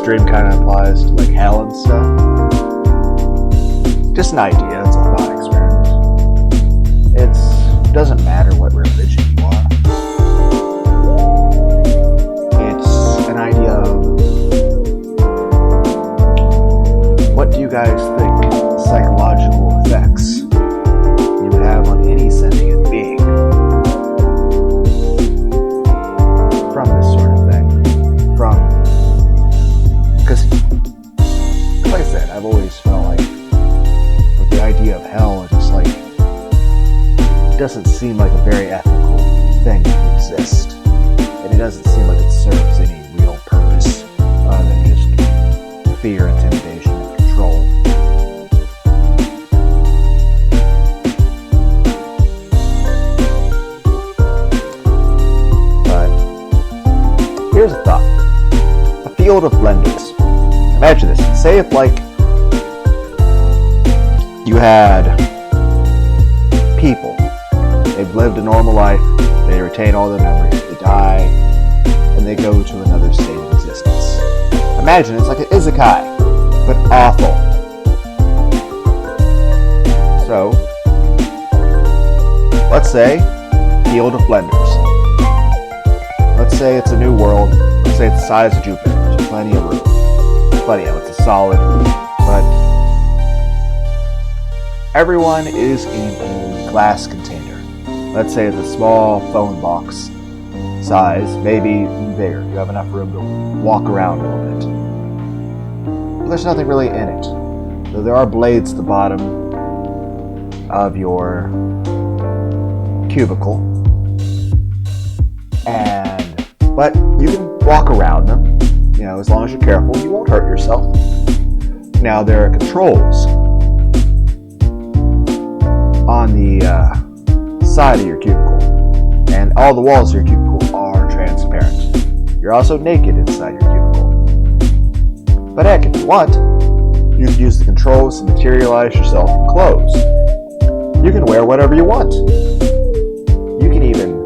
dream kind of applies to like hell and stuff. Just an idea. It's a thought experiment. It doesn't matter what religion you are. It's an idea of what do you guys think the psychological effects you would have on any sentient being from this sort of thing. Because, like I said, I've always felt like with the idea of hell, it just like doesn't seem like a very ethical thing to exist, and it doesn't seem like it serves any real purpose other than just fear, intimidation, and control. But here's a thought: a field of blenders. Imagine this. Say if like you had people. They've lived a normal life, they retain all their memories, they die, and they go to another state of existence. Imagine it's like an isekai, but awful. So, let's say, field of blenders. Let's say it's a new world, let's say it's the size of Jupiter, there's plenty of room. It's a solid, but everyone is in a glass container. Let's say it's a small phone box size, maybe even bigger. You have enough room to walk around a little bit. But there's nothing really in it. So there are blades at the bottom of your cubicle, but you can walk around them. You know, as long as you're careful, you won't hurt yourself. Now there are controls on the side of your cubicle, and all the walls of your cubicle are transparent. You're also naked inside your cubicle. But heck, if you want, you can use the controls to materialize yourself in clothes. You can wear whatever you want. You can even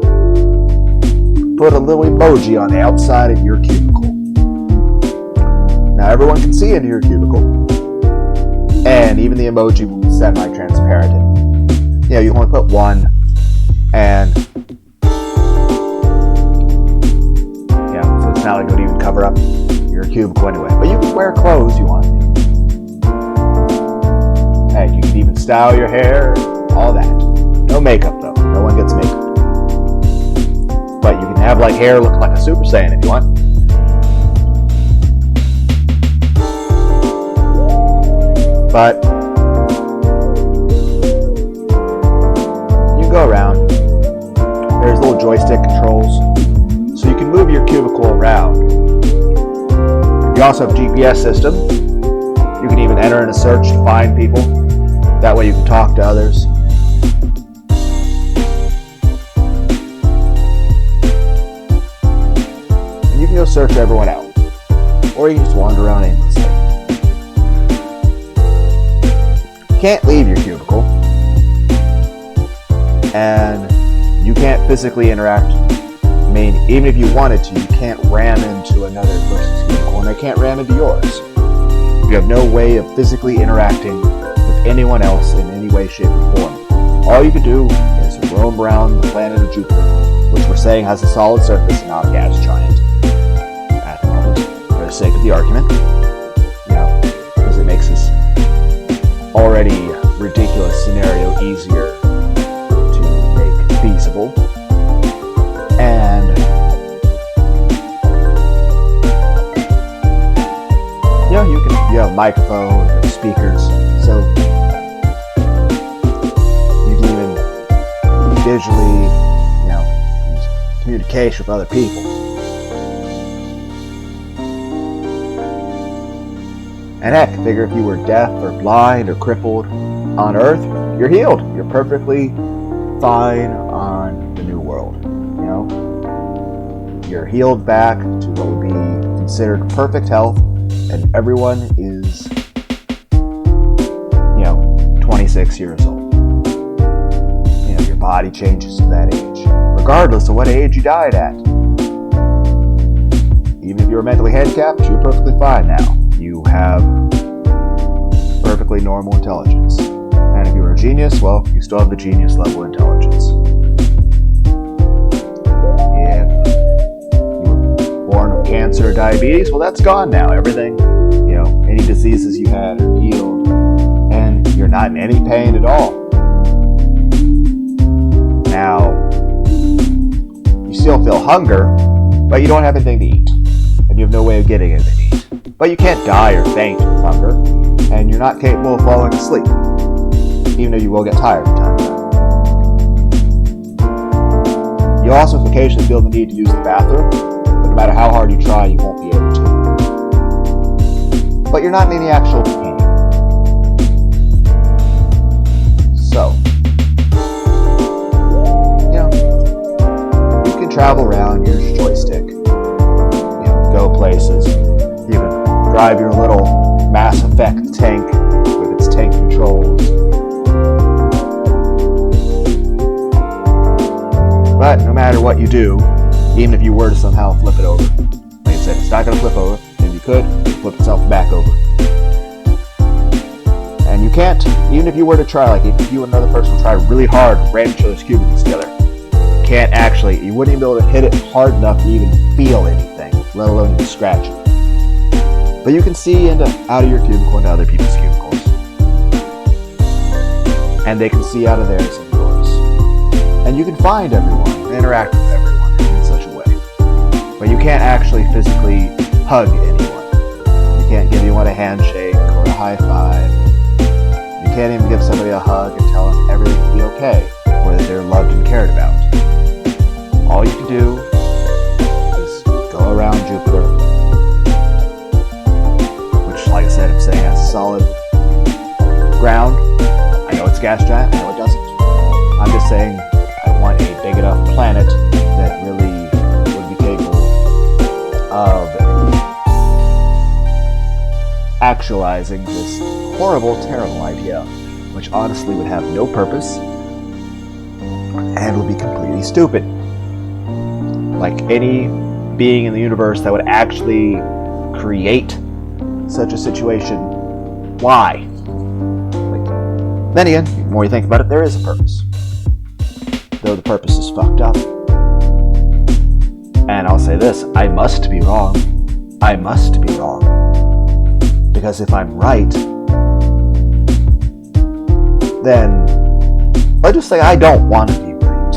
put a little emoji on the outside of your cubicle. Now everyone can see into your cubicle, and even the emoji will be semi-transparent. You know, you can only put one, and yeah, so it's not like it would even cover up your cubicle anyway. But you can wear clothes you want. Heck, you can even style your hair, all that. No makeup though. No one gets makeup. But you can have like hair looking like a Super Saiyan if you want. But you can go around. There's little joystick controls, so you can move your cubicle around. You also have a GPS system. You can even enter in a search to find people. That way you can talk to others. And you can go search everyone out. Or you can just wander around aimlessly. You can't leave your cubicle. And you can't physically interact. I mean, even if you wanted to, you can't ram into another person's cubicle, and they can't ram into yours. You have no way of physically interacting with anyone else in any way, shape, or form. All you can do is roam around the planet of Jupiter, which we're saying has a solid surface and not a gas giant at the moment, for the sake of the argument. You know, because it makes this already ridiculous scenario easier feasible. And you know, you have a microphone, you have speakers, so you can even visually, you know, use communication with other people. And heck, figure if you were deaf or blind or crippled on Earth, you're healed. You're perfectly fine on the new world. You know, you're healed back to what would be considered perfect health, and everyone is, you know, 26 years old. You know, your body changes to that age, regardless of what age you died at. Even if you're mentally handicapped, you're perfectly fine now. You have perfectly normal intelligence. And if you were a genius, well, you still have the genius level intelligence. If you were born with cancer or diabetes, well, that's gone now. Everything, any diseases you had are healed, and you're not in any pain at all. Now, you still feel hunger, but you don't have anything to eat, and you have no way of getting anything to eat. But you can't die or faint with hunger, and you're not capable of falling asleep, even though you will get tired from time to time. You also occasionally feel the need to use the bathroom, but no matter how hard you try, you won't be able to. But you're not in any actual pain. So, you can travel around, use your joystick, go places. You can drive your little Mass Effect tank with its tank controls. But no matter what you do, even if you were to somehow flip it over, like I said, it's not going to flip over. If you could, it would flip itself back over. And you can't, even if you were to try, like if you and another person try really hard to ram each other's cubicles together, you wouldn't even be able to hit it hard enough to even feel anything, let alone even scratch it. But you can see out of your cubicle into other people's cubicles. And they can see out of theirs and yours. And you can find everyone and interact with everyone in such a way. But you can't actually physically hug anyone. You can't give anyone a handshake or a high five. You can't even give somebody a hug and tell them everything will be okay, or that they're loved and cared about. All you can do is go around Jupiter, which, like I said, I'm saying has a solid ground. I know it's gas giant, I know it doesn't. I'm just saying I want a big enough planet that really would be capable of actualizing this horrible, terrible idea, which honestly would have no purpose and would be completely stupid. Like any being in the universe that would actually create such a situation, why? Then again, the more you think about it, there is a purpose. Though the purpose is fucked up. And I'll say this, I must be wrong. I must be wrong. Because if I'm right, then let's just say I don't want to be right.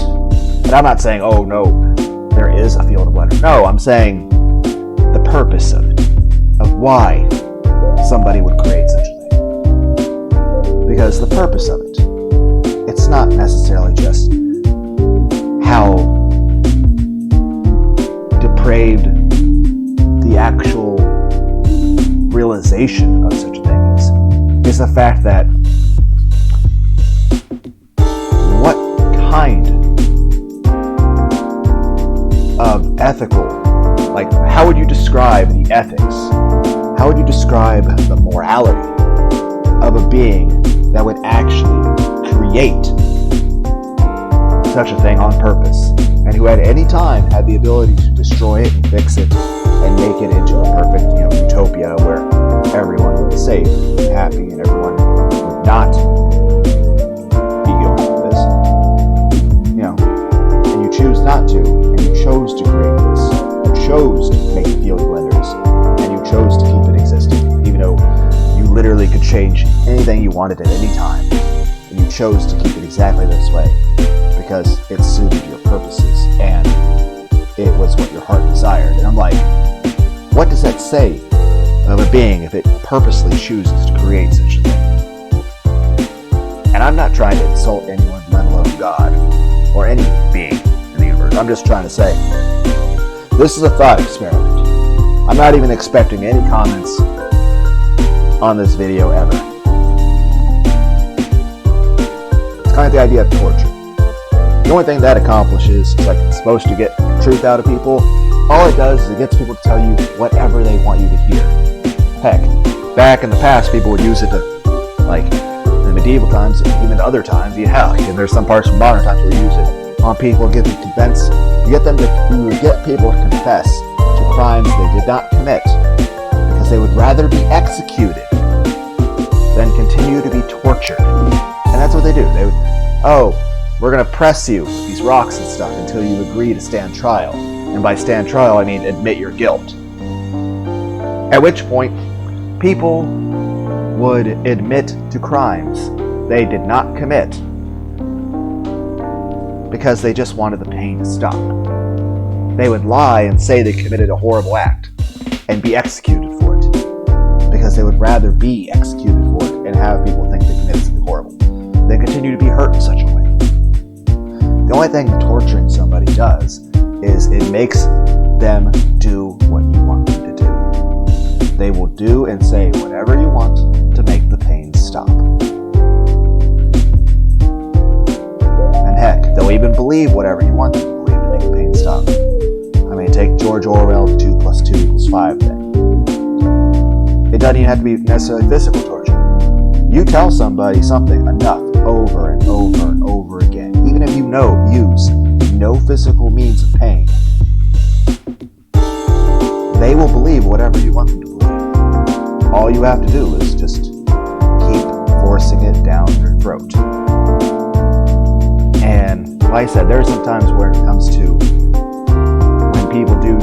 And I'm not saying, oh no, there is a field of wonder. No, I'm saying the purpose of it, of why somebody would create such a thing. Because the purpose of it, it's not necessarily just how depraved the actual realization of such a thing is. It's the fact that what kind of ethical, like how would you describe the ethics? How would you describe the morality of a being that would actually create such a thing on purpose, and who at any time had the ability to destroy it and fix it and make it into a perfect, utopia where everyone would be safe and happy and everyone would not be going through this, and you choose not to, and you chose to create this, you chose to make the field blenders, and you chose to keep it existing, even though you literally could change anything you wanted at any time, and you chose to keep it exactly this way because it suited your purposes and it was what your heart desired. And I'm like, what does that say of a being if it purposely chooses to create such a thing? And I'm not trying to insult anyone, let alone God or any being in the universe. I'm just trying to say this is a thought experiment. I'm not even expecting any comments on this video ever. It's kind of the idea of torture. The only thing that accomplishes is like it's supposed to get truth out of people. All it does is it gets people to tell you whatever they want you to hear. Heck, back in the past, people would use it to, like, in the medieval times, even other times, there's some parts from modern times where you use it on people, get them convinced, you get people to confess to crimes they did not commit because they would rather be executed than continue to be tortured. And that's what they do. They would, we're going to press you with these rocks and stuff until you agree to stand trial. And by stand trial, I mean admit your guilt. At which point, people would admit to crimes they did not commit because they just wanted the pain to stop. They would lie and say they committed a horrible act and be executed for it because they would rather be executed for it and have people think they committed something horrible than continue to be hurt in such a way. The only thing torturing somebody does is it makes them do what you want them to do. They will do and say whatever you want to make the pain stop. And heck, they'll even believe whatever you want them to believe to make the pain stop. I mean, take George Orwell's 2 + 2 = 5 thing. It doesn't even have to be necessarily physical torture. You tell somebody something enough over and over and over again, even if you use no physical means of pain, they will believe whatever you want them to believe. All you have to do is just keep forcing it down their throat. And like I said, there are some times where it comes to when people do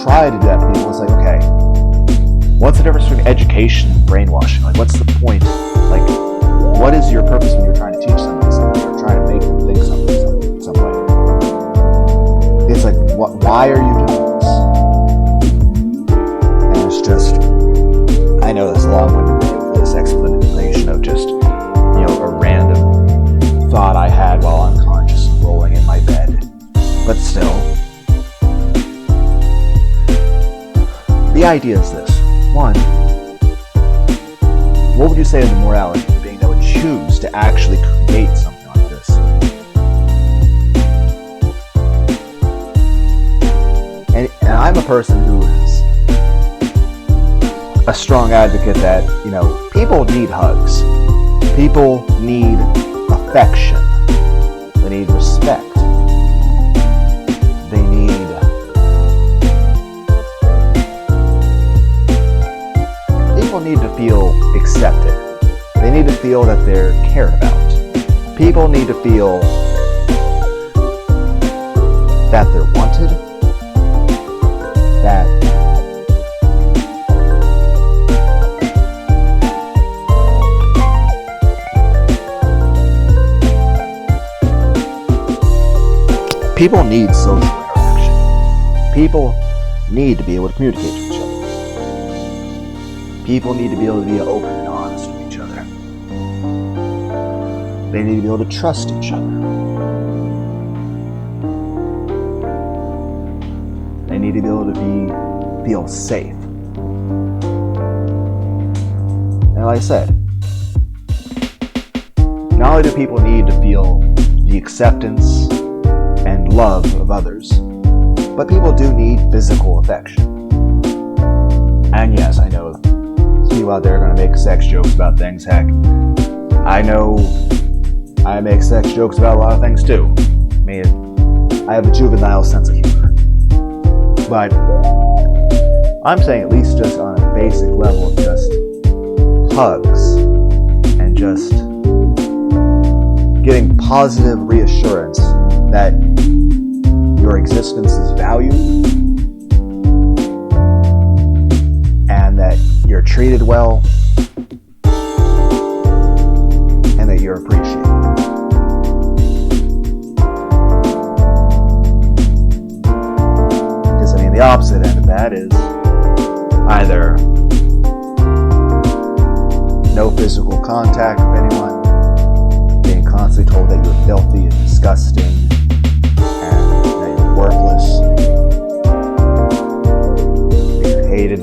try to do that to people, it's like, okay, what's the difference between education and brainwashing? Like, what's the point? Like, what is your purpose when you're trying to teach somebody something or trying to make them think something some way? It's like, why are you doing this? And it's just, I know that's a long-winded video for this explanation of just, a random thought I had while unconscious and rolling in my bed. But still, the idea is this. One, what would you say is the morality of a being that would choose to actually create something like this? And I'm a person who is a strong advocate that, people need hugs. People need affection. They need respect. They need people need to feel accepted. They need to feel that they're cared about. People need to feel that they're wanted. That people need social interaction. People need to be able to communicate with each other. People need to be able to be open and honest with each other. They need to be able to trust each other. They need to be able to feel safe. And like I said, not only do people need to feel the acceptance and love of others, but people do need physical affection. And yes, I know people out there are going to make sex jokes about things. Heck, I know I make sex jokes about a lot of things too. I mean, I have a juvenile sense of humor. But I'm saying at least just on a basic level, just hugs and just getting positive reassurance that your existence is valued and that you're treated well and that you're appreciated. Because the opposite end of that is either no physical contact with anyone, being constantly told that you're filthy and disgusting and that you're worthless, that you're hated.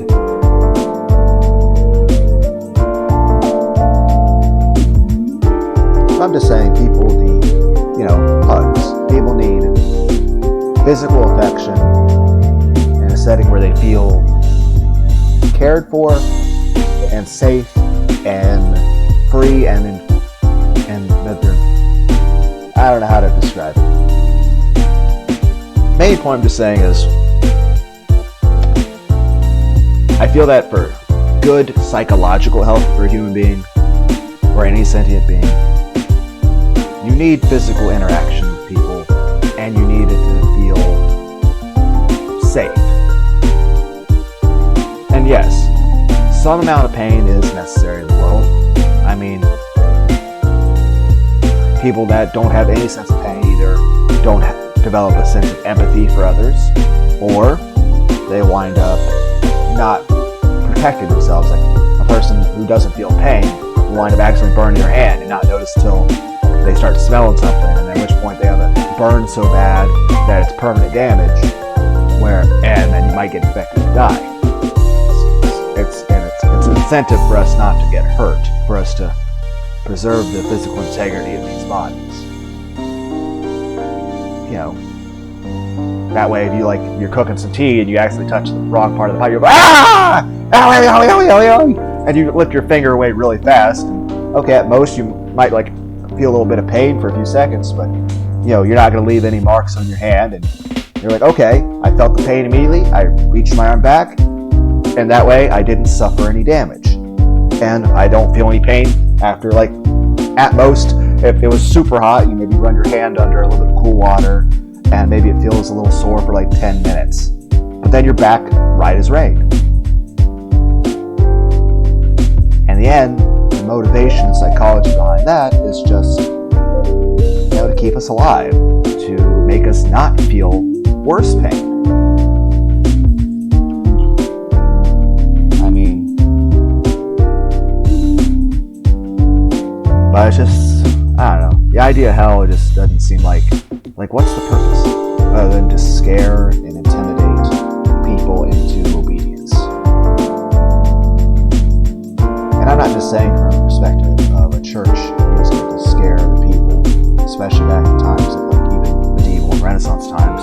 I'm just saying people need, hugs. People need physical affection in a setting where they feel cared for and safe and free and that they're, I don't know how to describe it. Main point I'm just saying is feel that for good psychological health for a human being, or any sentient being, you need physical interaction with people, and you need it to feel safe. And yes, some amount of pain is necessary in the world. I mean, people that don't have any sense of pain either don't develop a sense of empathy for others, or they wind up not protecting themselves. Like a person who doesn't feel pain will wind up actually burning their hand and not notice till they start smelling something, and at which point they have a burn so bad that it's permanent damage, and then you might get infected and die. It's an incentive for us not to get hurt, for us to preserve the physical integrity of these bodies. You know, that way if you're cooking some tea and you actually touch the wrong part of the pot, you're like, ah! And you lift your finger away really fast. And, okay, at most you might feel a little bit of pain for a few seconds, but you're not going to leave any marks on your hand. And you're like, okay, I felt the pain immediately. I reached my arm back, and that way I didn't suffer any damage. And I don't feel any pain after, at most, if it was super hot, you maybe run your hand under a little bit of cool water, and maybe it feels a little sore for 10 minutes. But then you're back right as rain. In the end, the motivation and psychology behind that is just, to keep us alive, to make us not feel worse pain. I mean, but it's just, I don't know. The idea of hell just doesn't seem like what's the purpose other than to scare and intimidate people into obedience? And I'm not just saying from the perspective of a church using it to scare the people, especially back in times of even medieval and Renaissance times,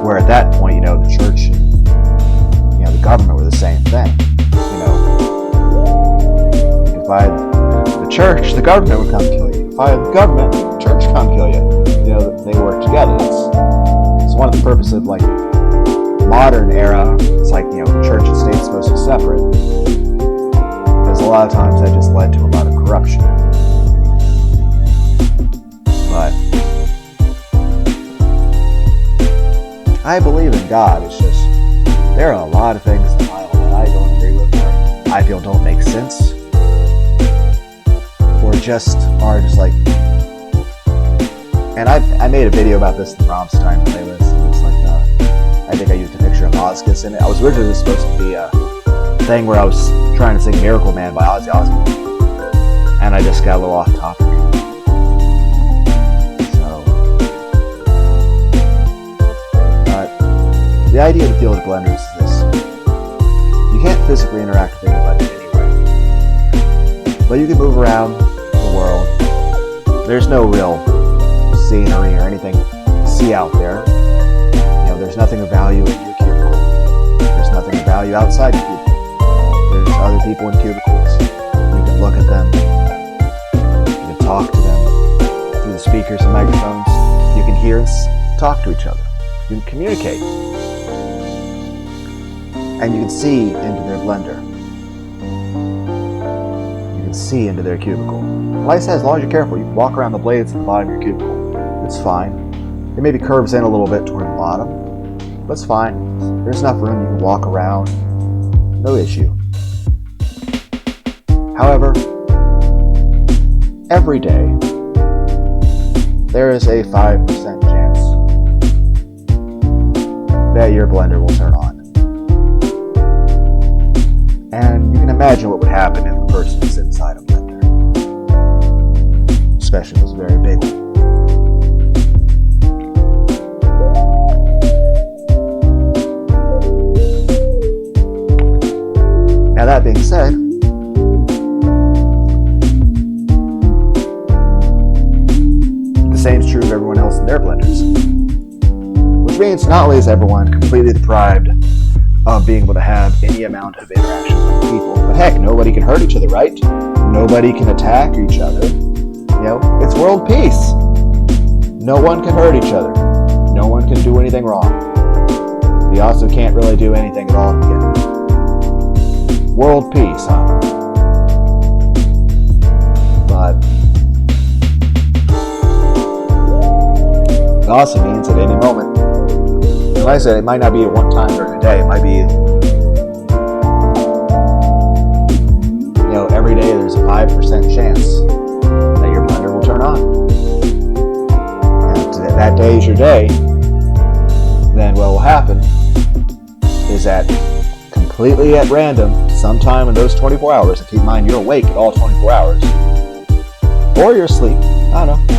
where at that point, the church and the government were the same thing. You could find the church, the government would come kill you. You could find the government, the church come kill you. They work together. It's one of the purposes of modern era. It's church and state supposed to be separate. Because a lot of times that just led to a lot of corruption. But I believe in God. It's just there are a lot of things in the Bible that I don't agree with, or I feel don't make sense, or just are just and I made a video about this in the Rammstein playlist. It's I think I used a picture of Ozgus in it. I was originally supposed to be a thing where I was trying to sing Miracle Man by Ozzy Osbourne, and I just got a little off topic. So, but the idea of the field of blenders is this: you can't physically interact with anybody anyway, but you can move around the world. There's no real scenery or anything to see out there. There's nothing of value in your cubicle. There's nothing of value outside your cubicle. There's other people in cubicles. You can look at them. You can talk to them through the speakers and microphones. You can hear and talk to each other. You can communicate. And you can see into their blender. You can see into their cubicle. Like I said, as long as you're careful, you can walk around the blades at the bottom of your cubicle. It's fine. It maybe curves in a little bit toward the bottom, but it's fine. There's enough room, you can walk around. No issue. However, every day, there is a 5% chance that your blender will turn on. And you can imagine what would happen if a person was inside a blender. Especially if it was a very big one. Now that being said, the same is true of everyone else in their blenders. Which means not only is everyone completely deprived of being able to have any amount of interaction with people, but heck, nobody can hurt each other, right? Nobody can attack each other. It's world peace. No one can hurt each other. No one can do anything wrong. We also can't really do anything at all at the beginning. World peace, huh? But it also means at any moment, and like I said, it might not be at one time during the day. It might be, every day there's a 5% chance that your blender will turn on. And if that day is your day, then what will happen is that completely at random, sometime in those 24 hours, and keep in mind you're awake at all 24 hours, or you're asleep, I don't know,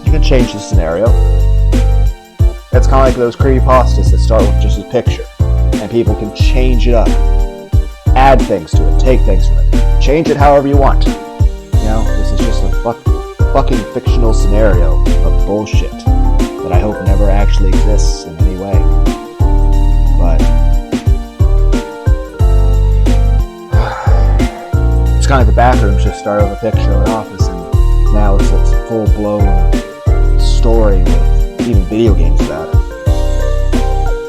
you can change the scenario. It's kind of like those creepypastas that start with just a picture, and people can change it up, add things to it, take things from it, change it however you want. This is just a fucking fictional scenario of bullshit that I hope never actually exists in any way. But it's kind of like the bathrooms just start with a picture of an office, and now it's a full-blown story with even video games about it.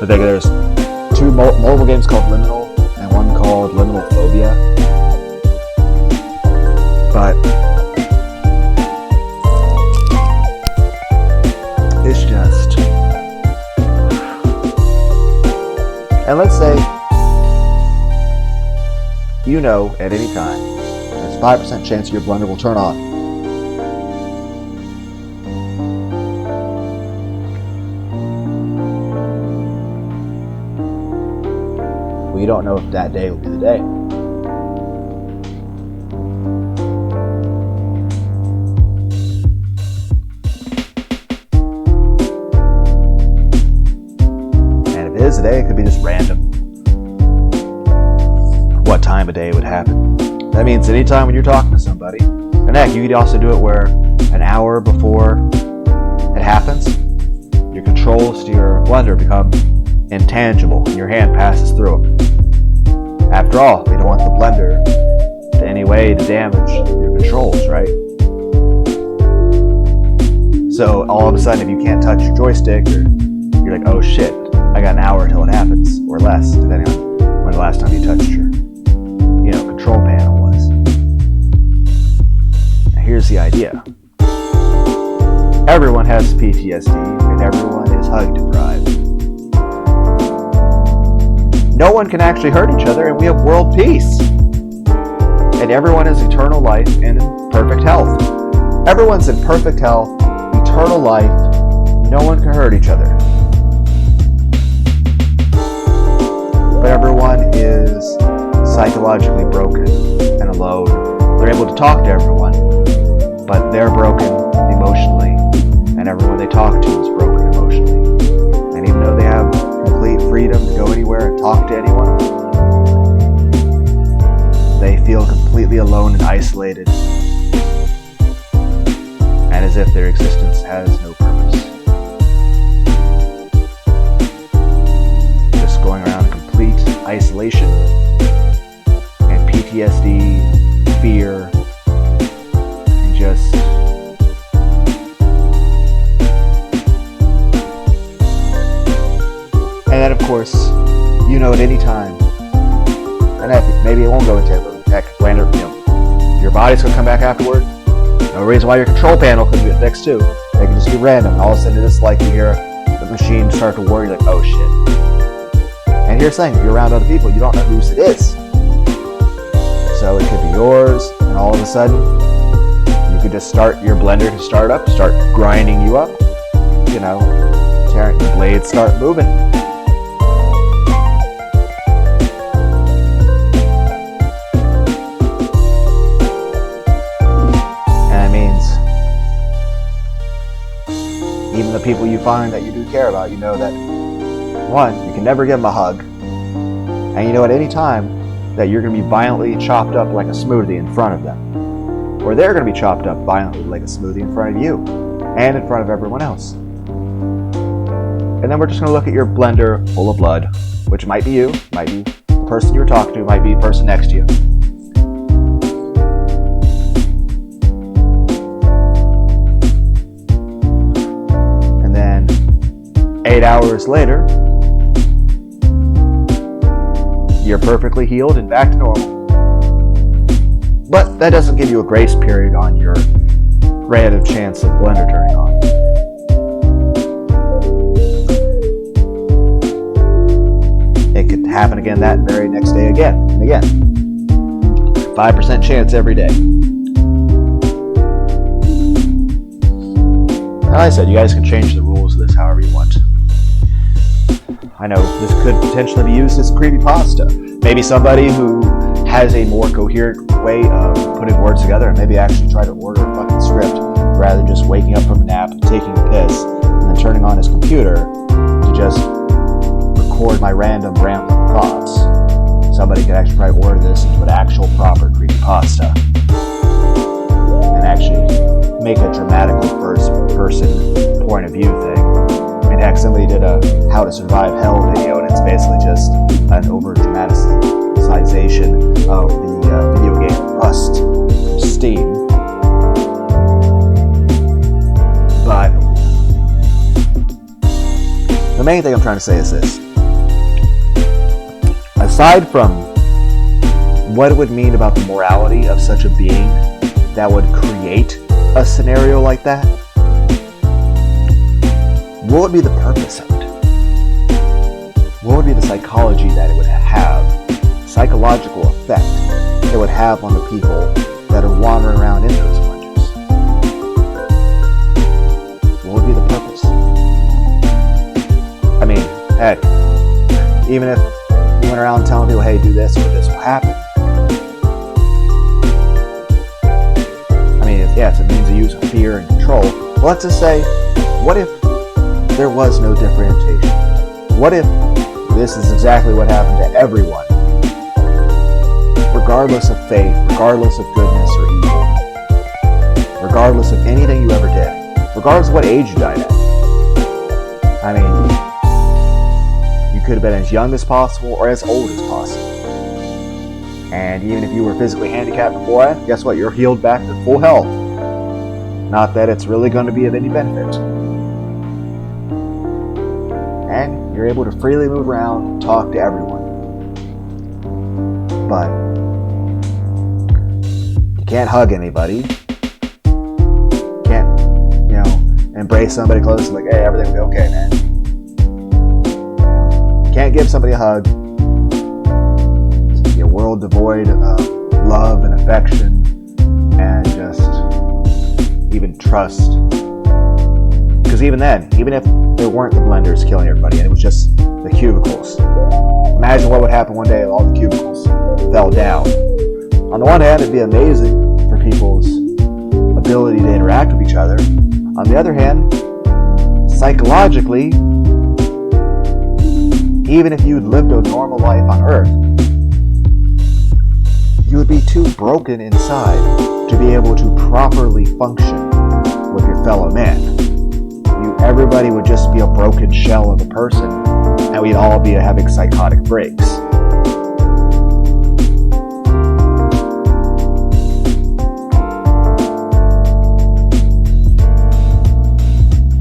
I think there's two mobile games called Liminal and one called Liminal Phobia. But it's just, and let's say at any time there's a 5% chance your blender will turn on. We don't know if that day will be the day. And if it is a day, it could be just random. What time of day it would happen. That means anytime when you're talking to somebody, and heck, you could also do it where an hour before it happens, your controls to your blender become intangible and your hand passes through them. After all, we don't want the blender to any way to damage your controls, right? So all of a sudden, if you can't touch your joystick, or you're like, oh shit, I got an hour until it happens, or less, depending on when the last time you touched your control panel was. Now here's the idea. Everyone has PTSD, and everyone is hug deprived. No one can actually hurt each other, and we have world peace. And everyone has eternal life and in perfect health. Everyone's in perfect health, eternal life, no one can hurt each other. But everyone is psychologically broken and alone. They're able to talk to everyone, but they're broken emotionally, and everyone they talk to is broken emotionally. And even though they have complete freedom to go anywhere and talk to anyone, they feel completely alone and isolated, and as if their existence has no purpose. Just going around in complete isolation and PTSD, fear, and just and then of course, at any time, and maybe it won't go into it, but heck, your body's gonna come back afterward. No reason why your control panel couldn't be fixed too. They can just be random, and all of a sudden it's like you hear the machine start to worry, like, oh shit. And here's the thing, if you're around other people, you don't know whose it is. So it could be yours, and all of a sudden, you could just start your blender to start grinding you up, tearing the blades start moving. Even the people you find that you do care about, you know that, one, you can never give them a hug, and at any time that you're going to be violently chopped up like a smoothie in front of them, or they're going to be chopped up violently like a smoothie in front of you, and in front of everyone else. And then we're just going to look at your blender full of blood, which might be you, might be the person you were talking to, might be the person next to you. And then 8 hours later, you're perfectly healed and back to normal. But that doesn't give you a grace period on your random chance of blender turning on. It could happen again that very next day again and again. 5% chance every day. Like I said, you guys can change the rules of this however you want. I know this could potentially be used as creepypasta. Maybe somebody who has a more coherent way of putting words together and maybe actually try to order a fucking script rather than just waking up from a nap, taking a piss, and then turning on his computer to just record my random rambling thoughts. Somebody could actually probably order this into an actual proper creepypasta and actually make a dramatical first-person point of view thing. I mean, heck, somebody did a How to Survive Hell video, and it's basically just an over-dramatization of the video game Rust from Steam. But the main thing I'm trying to say is this. Aside from what it would mean about the morality of such a being that would create a scenario like that, what would be the purpose of it? What would be the psychology that it would have, psychological effect it would have on the people that are wandering around in those blenders? What would be the purpose? I mean, heck, even if you went around telling people, hey, do this or this will happen. I mean, it's a means of use of fear and control. Well, let's just say, what if there was no differentiation? What if this is exactly what happened to everyone, regardless of faith, regardless of goodness or evil, regardless of anything you ever did, regardless of what age you died at? I mean, you could have been as young as possible or as old as possible. And even if you were physically handicapped beforehand, guess what? You're healed back to full health. Not that it's really going to be of any benefit. And you're able to freely move around and talk to everyone. But you can't hug anybody. You can't, embrace somebody close and like, hey, everything will be okay, man. You can't give somebody a hug. It's a world devoid of love and affection and just even trust. Because even then, even if there weren't the blenders killing everybody and it was just the cubicles, imagine what would happen one day if all the cubicles fell down. On the one hand, it'd be amazing for people's ability to interact with each other. On the other hand, psychologically, even if you'd lived a normal life on Earth, you would be too broken inside to be able to properly function with your fellow man. Everybody would just be a broken shell of a person, and we'd all be having psychotic breaks.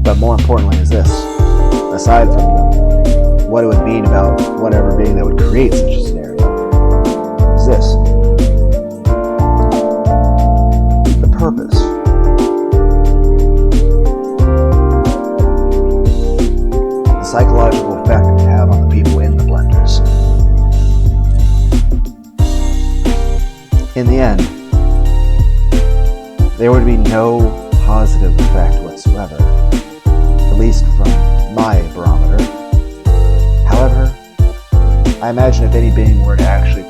But more importantly is this, aside from what it would mean about whatever being that would create such a scenario, is this. The purpose. The psychological effect it would have on the people in the blenders. In the end, there would be no positive effect whatsoever, at least from my barometer. However, I imagine if any being were to actually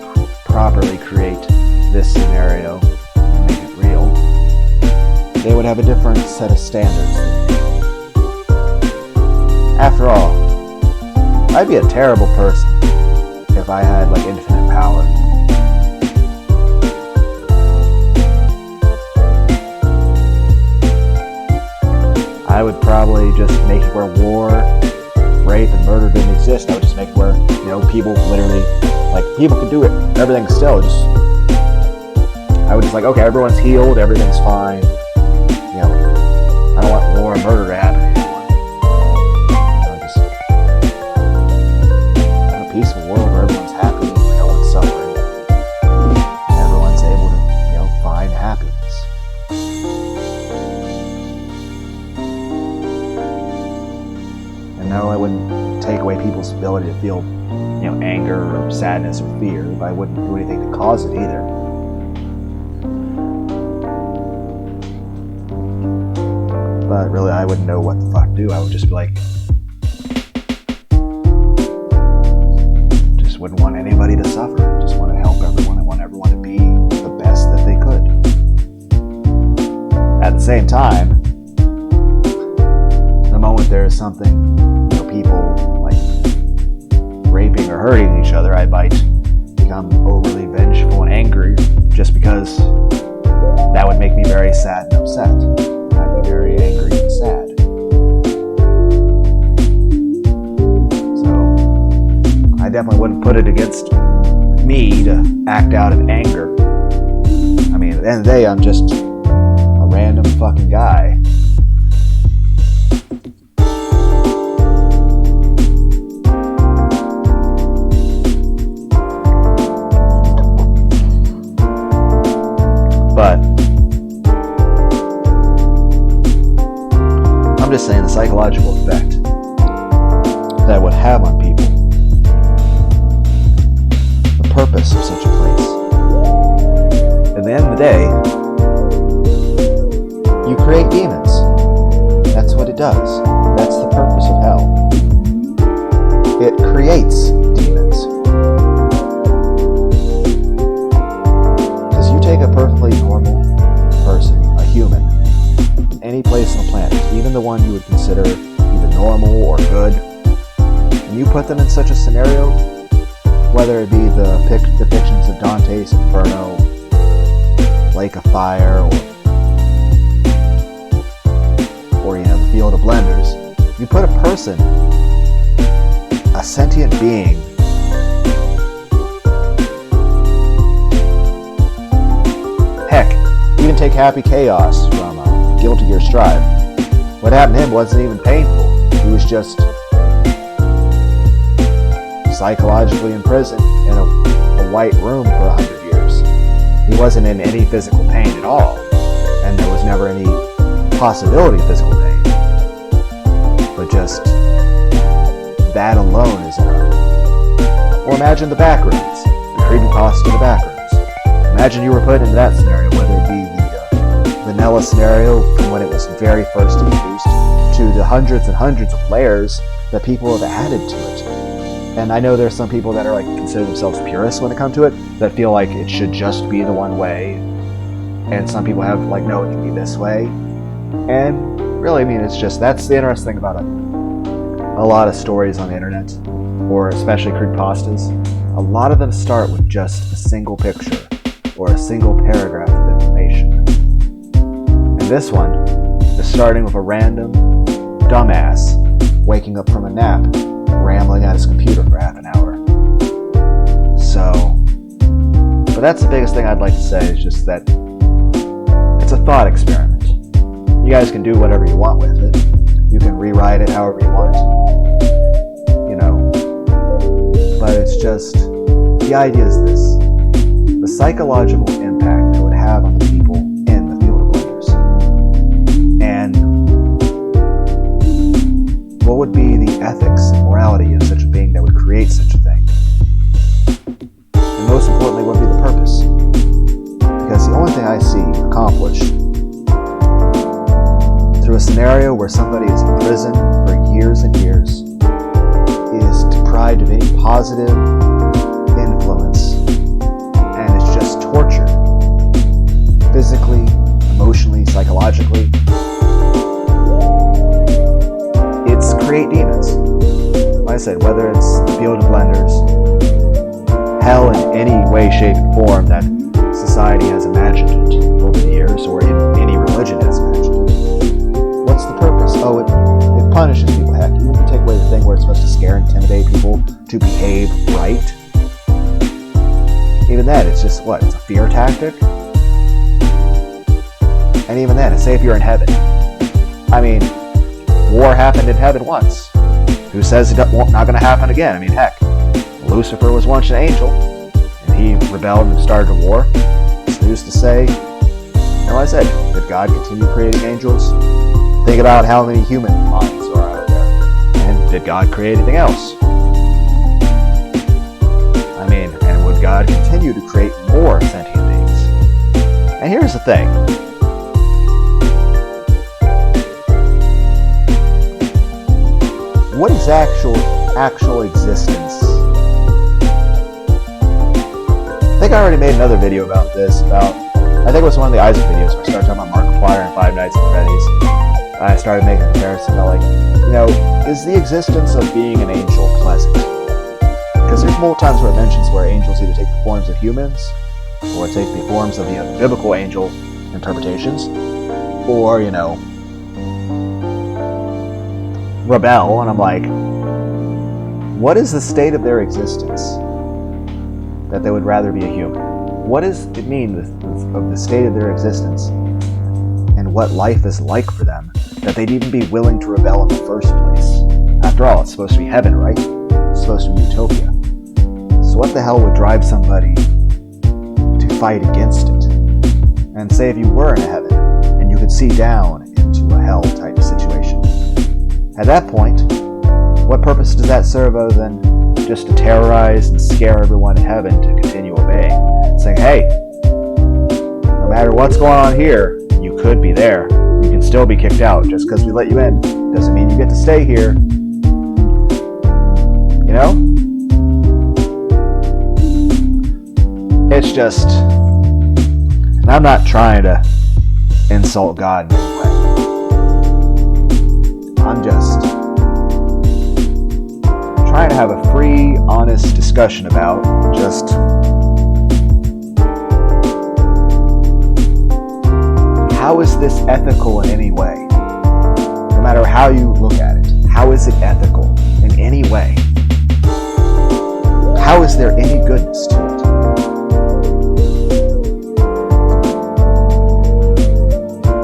properly create this scenario and make it real, they would have a different set of standards than me. After all, I'd be a terrible person if I had infinite power. I would probably just make it where war, rape, and murder didn't exist. I would just make it where, people literally, people could do it. Everything's still I would just okay, everyone's healed, everything's fine. I don't want war and murder to happen anymore. Just have a peaceful world where everyone's happy, me to feel, anger or sadness or fear, but I wouldn't do anything to cause it either. But really, I wouldn't know what the fuck to do. I would just be like, just wouldn't want anybody to suffer. Just want to help everyone. I want everyone to be the best that they could. At the same time, the moment there is something, people like raping or hurting each other, I might become overly vengeful and angry just because that would make me very sad and upset. I'd be very angry and sad. So I definitely wouldn't put it against me to act out of anger. I mean, at the end of the day, I'm just a random fucking guy. But I'm just saying the psychological effect that would have on people, the purpose of such a place. At the end of the day, you create demons. That's what it does. That's the purpose of hell. It creates demons. Because you take a perfectly normal person, a human, in any place on the planet, even the one you would consider either normal or good, and you put them in such a scenario, whether it be the depictions of Dante's Inferno, Lake of Fire, or the Field of Blenders, you put a person, a sentient being, heck, even take Happy Chaos from Guilty Gear Strive. What happened to him wasn't even painful. He was just psychologically imprisoned in a white room for 100 years. He wasn't in any physical pain at all, and there was never any possibility of physical pain. But just that alone is enough. Or imagine the Backrooms, the creepypasta in the Backrooms. Imagine you were put into that scenario, whether it be the vanilla scenario from when it was very first introduced, to the hundreds and hundreds of layers that people have added to it. And I know there's some people that are consider themselves purists when it comes to it, that feel like it should just be the one way. And some people have no, it can be this way. And really, it's just, that's the interesting thing about a lot of stories on the internet, or especially creepypastas. A lot of them start with just a single picture or a single paragraph of information. And this one is starting with a random dumbass waking up from a nap, rambling at his computer for half an hour. But that's the biggest thing I'd like to say, is just that it's a thought experiment. You guys can do whatever you want with it. You can rewrite it however you want. But it's just, the idea is this. The psychological impact it would have on the people in the Field of Blenders. And what would be the ethics and morality of such a being that would create such a thing? And most importantly, what would be the purpose? Because the only thing I see accomplished through a scenario where somebody is in prison for years and years is deprived of any positive influence, and it's just torture, physically, emotionally, psychologically. It's create demons. Like I said, whether it's the Field of Blenders, hell in any way, shape, and form that society has imagined it over the years, or in any religion has imagined it. What's the purpose? Oh, it punishes people. Heck, even if you take away the thing where it's supposed to scare and intimidate people to behave right, even then, it's just, what, it's a fear tactic? And even then, say if you're in heaven. War happened in heaven once. Who says it's not going to happen again? Heck, Lucifer was once an angel, and he rebelled and started a war. So who's to say? And like I said, did God continue creating angels? Think about how many human minds are out there. And did God create anything else? continue to create more sentient beings. And here's the thing. What is actual existence? I think I already made another video about this, I think it was one of the Isaac videos where I started talking about Markiplier and Five Nights at Freddy's. I started making a comparison about, is the existence of being an angel pleasant? Because there's multiple times where it mentions where angels either take the forms of humans, or take the forms of the biblical angel interpretations, or, rebel, and I'm like, what is the state of their existence that they would rather be a human? What does it mean of the state of their existence and what life is like for them that they'd even be willing to rebel in the first place? After all, it's supposed to be heaven, right? It's supposed to be utopia. So what the hell would drive somebody to fight against it? And say if you were in a heaven and you could see down into a hell type situation. At that point, what purpose does that serve other than just to terrorize and scare everyone in heaven to continue obeying? Saying, hey, no matter what's going on here, you could be there. You can still be kicked out. Just because we let you in doesn't mean you get to stay here. It's just, and I'm not trying to insult God in any way. I'm just trying to have a free, honest discussion about just how is this ethical in any way? No matter how you look at it, how is it ethical in any way? How is there any goodness to it?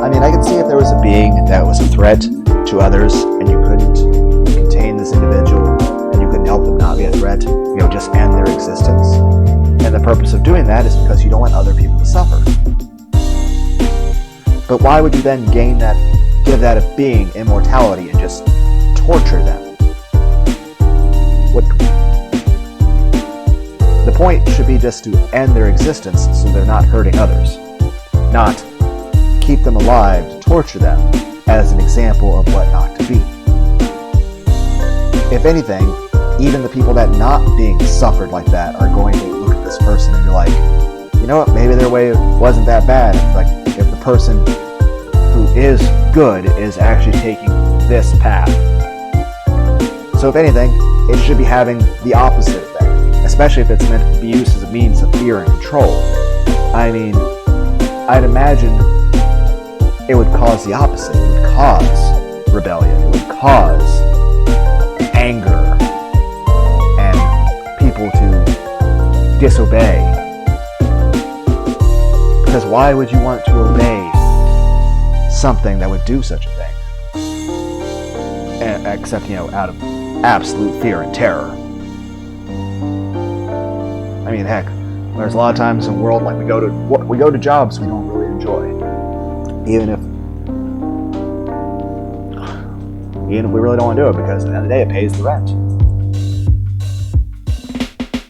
I mean, I could see if there was a being that was a threat to others and you couldn't contain this individual and you couldn't help them not be a threat, just end their existence. And the purpose of doing that is because you don't want other people to suffer. But why would you then give that a being immortality and just torture them? The point should be just to end their existence so they're not hurting others, not keep them alive to torture them as an example of what not to be. If anything, even the people that not being suffered like that are going to look at this person and be like, you know what, maybe their way wasn't that bad. Like, if the person who is good is actually taking this path. So if anything, it should be having the opposite effect, especially if it's meant to be used as a means of fear and control. I mean, I'd imagine it would cause the opposite. It would cause rebellion. It would cause anger and people to disobey. Because why would you want to obey something that would do such a thing? Except, out of absolute fear and terror. I mean, heck, there's a lot of times in the world, like we go to jobs we don't really enjoy. Even if we really don't want to do it, because at the end of the day it pays the rent.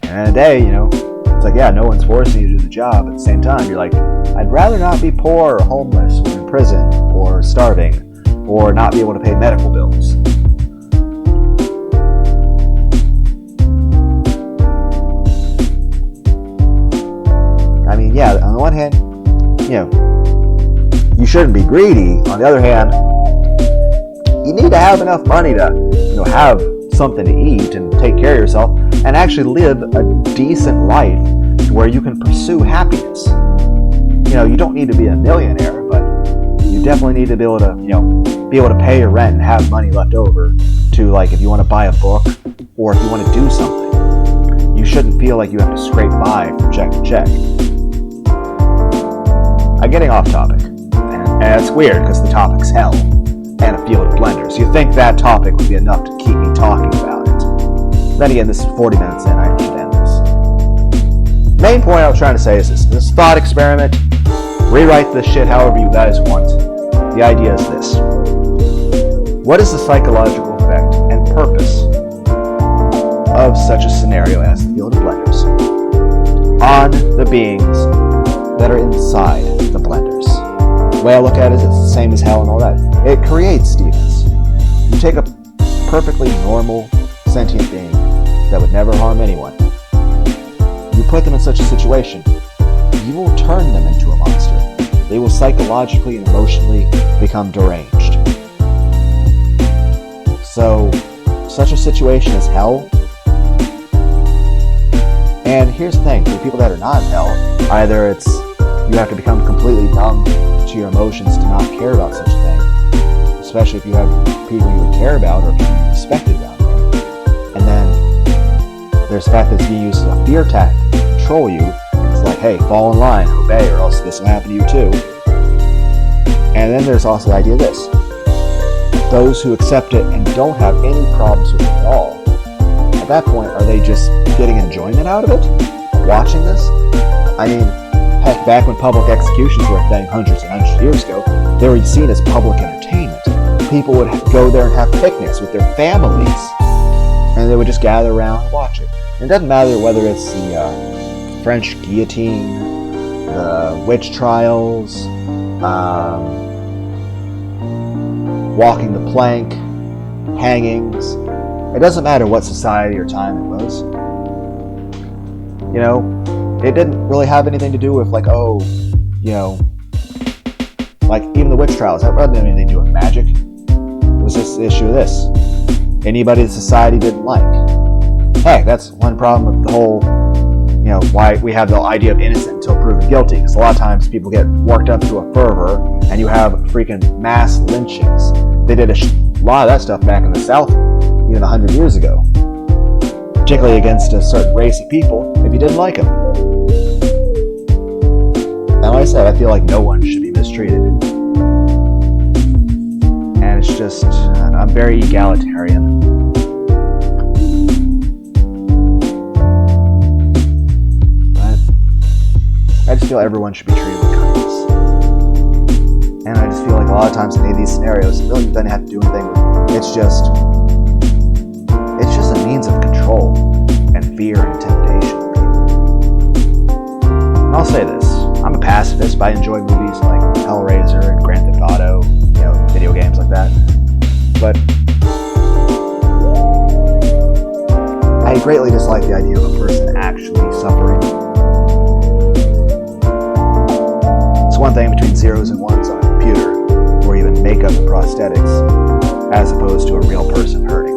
And at the end of the day, it's like, yeah, no one's forcing you to do the job. At the same time, you're like, I'd rather not be poor or homeless or in prison or starving or not be able to pay medical bills. I mean, yeah, on the one hand, you shouldn't be greedy. On the other hand, you need to have enough money to, have something to eat and take care of yourself and actually live a decent life where you can pursue happiness. You don't need to be a millionaire, but you definitely need to be able to pay your rent and have money left over to, like, if you want to buy a book or if you want to do something. You shouldn't feel like you have to scrape by from check to check. I'm getting off topic, and it's weird because the topic's hell and a field of blenders. You think that topic would be enough to keep me talking about it. Then again, this is 40 minutes in, I should end this. Main point I was trying to say is this thought experiment. Rewrite this shit however you guys want. The idea is this. What is the psychological effect and purpose of such a scenario as the field of blenders? on the beings that are inside the blenders. The way I look at it is it's the same as hell and all that. It creates demons. You take a perfectly normal, sentient being that would never harm anyone. You put them in such a situation, you will turn them into a monster. They will psychologically and emotionally become deranged. So, such a situation is hell. And here's the thing, for people that are not in hell, either it's you have to become completely numb to your emotions to not care about such a thing, especially if you have people you would care about or people you respected down there. And then there's the fact that it's being used as a fear tactic to control you. It's like, hey, fall in line, obey, or else this will happen to you too. And then there's also the idea of this. Those who accept it and don't have any problems with it at all, at that point, are they just getting enjoyment out of it? Watching this? I mean, heck, back when public executions were a thing hundreds and hundreds of years ago, they were seen as public entertainment. People would go there and have picnics with their families, and they would just gather around and watch it. And it doesn't matter whether it's the French guillotine, the witch trials, walking the plank, hangings. It doesn't matter what society or time it was. You know, it didn't really have anything to do with like, oh, you know, like even the witch trials, that wasn't anything to do with magic. It was just the issue of this. Anybody that society didn't like. Heck, that's one problem with the whole, you know, why we have the idea of innocent until proven guilty. Because a lot of times people get worked up to a fervor and you have freaking mass lynchings. They did a lot of that stuff back in the South even 100 years ago. Particularly against a certain race of people if you didn't like them. And like I said, I feel like no one should be mistreated. And it's just, I'm very egalitarian. But I just feel everyone should be treated with kindness. And I just feel like a lot of times in any of these scenarios, it really doesn't have to do anything with, it's just a means of control and fear and intimidation of people. And I'll say this, I'm a pacifist, but I enjoy movies like Hellraiser and Grand Theft Auto, you know, video games like that. But I greatly dislike the idea of a person actually suffering. It's one thing between zeros and ones on a computer, or even makeup and prosthetics, as opposed to a real person hurting.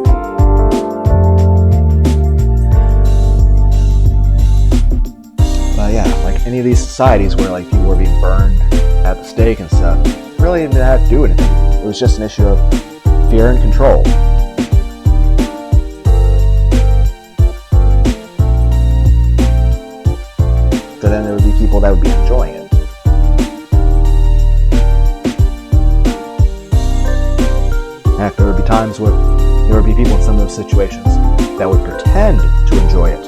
Any of these societies where like people were being burned at the stake and stuff, really didn't have to do anything. It was just an issue of fear and control. So then there would be people that would be enjoying it. Heck, there would be times where there would be people in some of those situations that would pretend to enjoy it,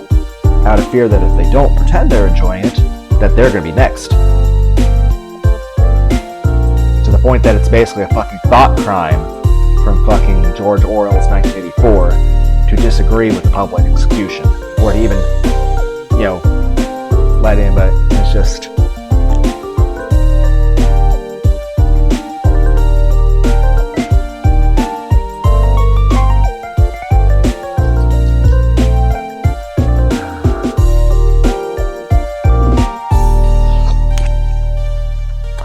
out of fear that if they don't pretend they're enjoying it, that they're going to be next. To the point that it's basically a fucking thought crime from fucking George Orwell's 1984 to disagree with the public execution, or to even, you know, let in, but it's just...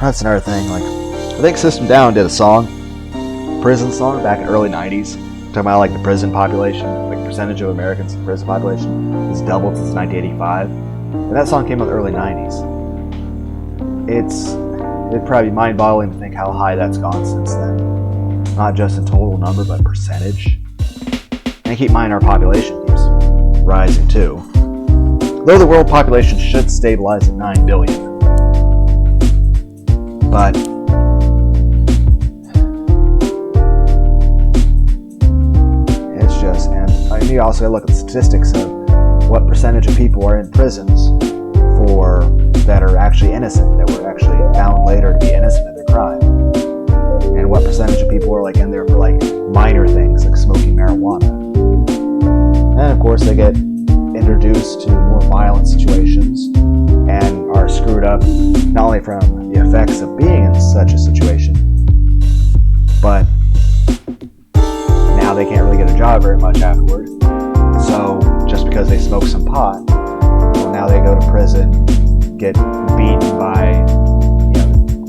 That's another thing, like, I think System Down did a song, prison song, back in the early 90s, talking about, like, the prison population, like, percentage of Americans in the prison population has doubled since 1985, and that song came out in the early 90s. It'd probably be mind-boggling to think how high that's gone since then, not just in total number, but percentage. And keep in mind, our population keeps rising, too. Though the world population should stabilize at 9 billion, but it's just, and you also look at the statistics of what percentage of people are in prisons for that are actually innocent, that were actually found later to be innocent of their crime, and what percentage of people are like in there for like minor things like smoking marijuana. And of course they get introduced to more violent situations. only from the effects of being in such a situation, but now they can't really get a job very much afterward. So just because they smoke some pot, well, now they go to prison, get beaten by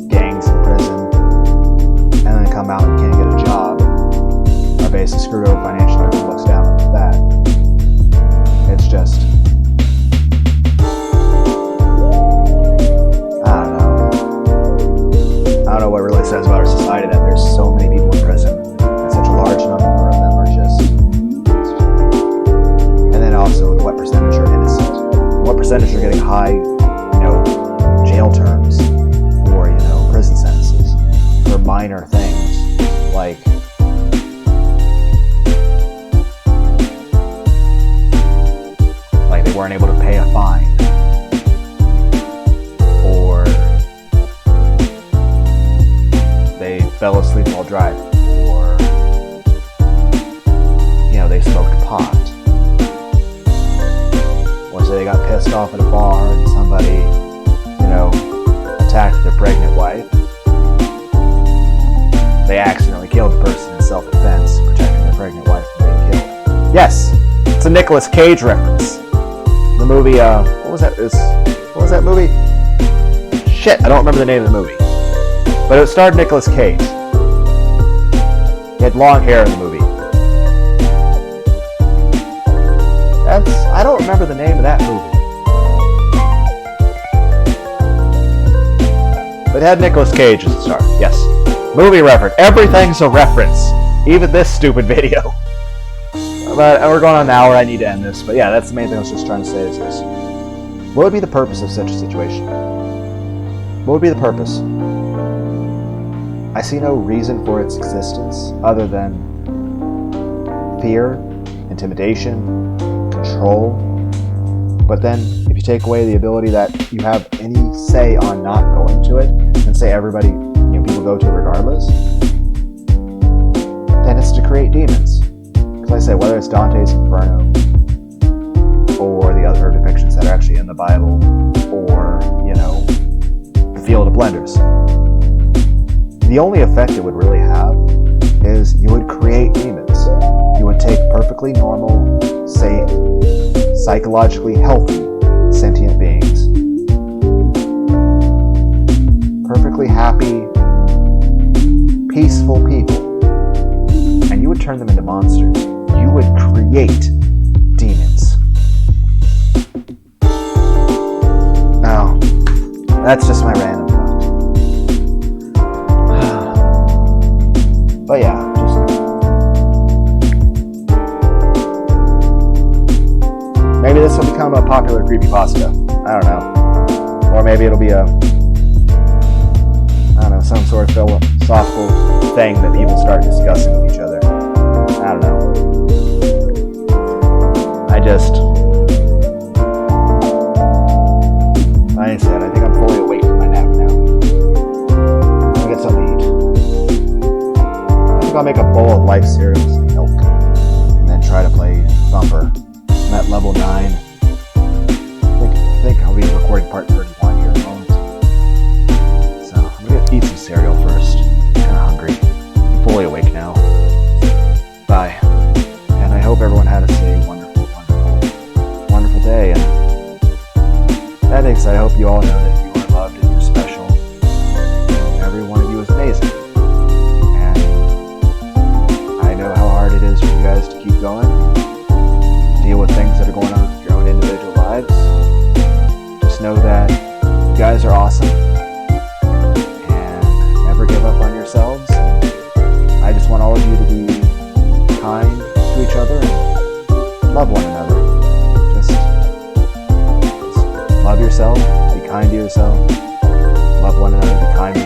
gangs in prison, and then come out and can't get a job. Are basically screwed over financially. Everyone looks down on that. It's just, I don't know what it really says about our society that there's so many people in prison and such a large number of them are just, and then also what percentage are innocent, what percentage are getting high, jail terms or, prison sentences for minor things like they weren't able to pay a fine, or they fell asleep while driving, or they smoked pot, or say they got pissed off at a bar and somebody attacked their pregnant wife. They accidentally killed the person in self-defense, protecting their pregnant wife from being killed. Yes, it's a Nicolas Cage reference. The movie, what was that movie? Shit, I don't remember the name of the movie. But it starred Nicolas Cage. He had long hair in the movie. I don't remember the name of that movie. But it had Nicolas Cage as the star. Yes. Movie reference. Everything's a reference. Even this stupid video. But we're going on an hour. I need to end this. But yeah, that's the main thing I was just trying to say is this. What would be the purpose of such a situation? What would be the purpose? I see no reason for its existence other than fear, intimidation, control. But then, if you take away the ability that you have any say on not going to it, and say everybody, people go to it regardless, then it's to create demons. Because like I say, whether it's Dante's Inferno, or the other depictions that are actually in the Bible, or, the Field of Blenders, the only effect it would really have is you would create demons. You would take perfectly normal, safe, psychologically healthy, sentient beings, perfectly happy, peaceful people, and you would turn them into monsters. You would create demons. Now, that's just my random thought. But yeah, maybe this will become a popular creepypasta. I don't know. Or maybe it'll be some sort of philosophical thing that people start discussing with each other. I don't know. Like I said, I think I'm fully awake from my nap now. I'll get something to eat. I think I'll make a bowl of life cereals and milk, and then try to play Thumper. I'm at level 9. I think I'll be recording part 31 here in a moment. So I'm gonna eat some cereal first. I'm kinda hungry. I'm fully awake now. Bye. And I hope everyone had a wonderful day. And that being said, I hope you all know that you are loved and you're special. And every one of you is amazing. And I know how hard it is for you guys to keep going. Deal with things that are going on in your own individual lives. Just know that you guys are awesome and never give up on yourselves. And I just want all of you to be kind to each other and love one another. Just love yourself, be kind to yourself, love one another, be kind to